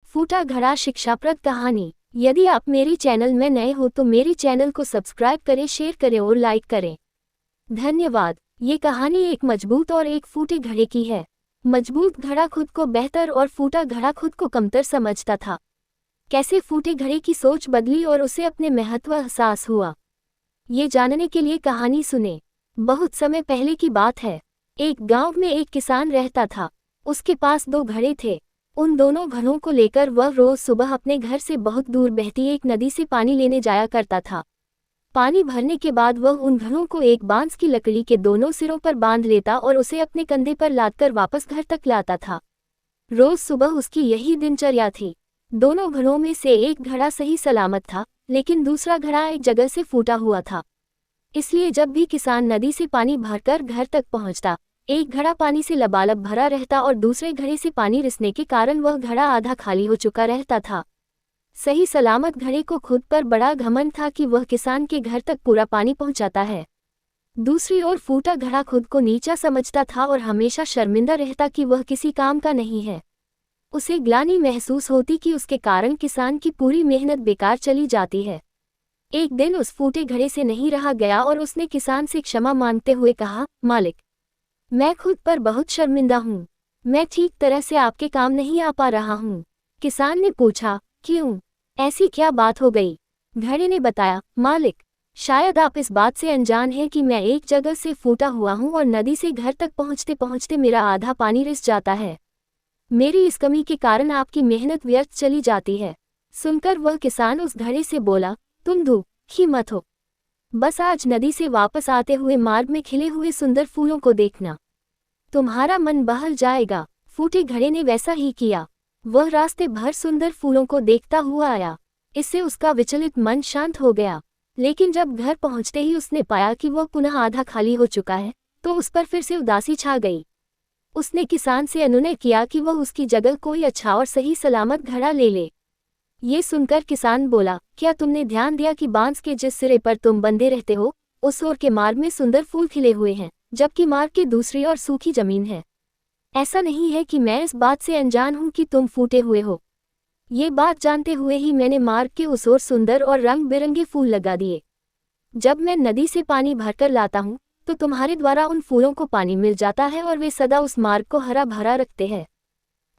फूटा घड़ा शिक्षाप्रद कहानी। यदि आप मेरी चैनल में नए हो तो मेरी चैनल को सब्सक्राइब करें, शेयर करें और लाइक करें। धन्यवाद। ये कहानी एक मजबूत और एक फूटे घड़े की है। मजबूत घड़ा खुद को बेहतर और फूटा घड़ा खुद को कमतर समझता था। कैसे फूटे घड़े की सोच बदली और उसे अपने महत्व एहसास हुआ, ये जानने के लिए कहानी सुने। बहुत समय पहले की बात है। एक गांव में एक किसान रहता था। उसके पास 2 घड़े थे। उन दोनों घड़ों को लेकर वह रोज सुबह अपने घर से बहुत दूर बहती एक नदी से पानी लेने जाया करता था। पानी भरने के बाद वह उन घड़ों को एक बांस की लकड़ी के दोनों सिरों पर बांध लेता और उसे अपने कंधे पर लादकर वापस घर तक लाता था। रोज सुबह उसकी यही दिनचर्या थी। दोनों घड़ों में से एक घड़ा सही सलामत था, लेकिन दूसरा घड़ा एक जगह से फूटा हुआ था। इसलिए जब भी किसान नदी से पानी भरकर घर तक पहुंचता, एक घड़ा पानी से लबालब भरा रहता और दूसरे घड़े से पानी रिसने के कारण वह घड़ा आधा खाली हो चुका रहता था। सही सलामत घड़े को खुद पर बड़ा घमंड था कि वह किसान के घर तक पूरा पानी पहुंचाता है। दूसरी ओर फूटा घड़ा खुद को नीचा समझता था और हमेशा शर्मिंदा रहता कि वह किसी काम का नहीं है। उसे ग्लानि महसूस होती कि उसके कारण किसान की पूरी मेहनत बेकार चली जाती है। एक दिन उस फूटे घड़े से नहीं रहा गया और उसने किसान से क्षमा मांगते हुए कहा, मालिक, मैं खुद पर बहुत शर्मिंदा हूँ। मैं ठीक तरह से आपके काम नहीं आ पा रहा हूँ। किसान ने पूछा, क्यों? ऐसी क्या बात हो गई? घड़े ने बताया, मालिक, शायद आप इस बात से अनजान हैं कि मैं एक जगह से फूटा हुआ हूँ और नदी से घर तक पहुँचते पहुँचते मेरा आधा पानी रिस जाता है। मेरी इस कमी के कारण आपकी मेहनत व्यर्थ चली जाती है। सुनकर वह किसान उस घड़े से बोला, तुम दुखी मत हो। बस आज नदी से वापस आते हुए मार्ग में खिले हुए सुंदर फूलों को देखना, तुम्हारा मन बहल जाएगा। फूटे घड़े ने वैसा ही किया। वह रास्ते भर सुंदर फूलों को देखता हुआ आया। इससे उसका विचलित मन शांत हो गया। लेकिन जब घर पहुंचते ही उसने पाया कि वह पुनः आधा खाली हो चुका है, तो उस पर फिर से उदासी छा गई। उसने किसान से अनुनय किया कि वह उसकी जगह कोई अच्छा और सही सलामत घड़ा ले ले। ये सुनकर किसान बोला, क्या तुमने ध्यान दिया कि बांस के जिस सिरे पर तुम बंधे रहते हो, उस ओर के मार्ग में सुंदर फूल खिले हुए हैं, जबकि मार्ग की दूसरी ओर सूखी जमीन है। ऐसा नहीं है कि मैं इस बात से अनजान हूं कि तुम फूटे हुए हो। ये बात जानते हुए ही मैंने मार्ग के उस ओर सुंदर और रंग बिरंगे फूल लगा दिए। जब मैं नदी से पानी भरकर लाता हूँ तो तुम्हारे द्वारा उन फूलों को पानी मिल जाता है और वे सदा उस मार्ग को हरा भरा रखते हैं।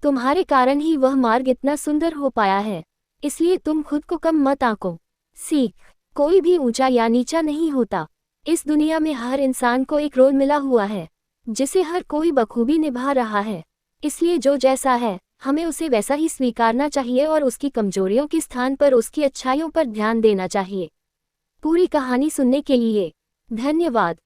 तुम्हारे कारण ही वह मार्ग इतना सुंदर हो पाया है। इसलिए तुम खुद को कम मत आंको। सीख, कोई भी ऊंचा या नीचा नहीं होता। इस दुनिया में हर इंसान को एक रोल मिला हुआ है, जिसे हर कोई बखूबी निभा रहा है। इसलिए जो जैसा है, हमें उसे वैसा ही स्वीकारना चाहिए और उसकी कमजोरियों के स्थान पर उसकी अच्छाइयों पर ध्यान देना चाहिए। पूरी कहानी सुनने के लिए धन्यवाद।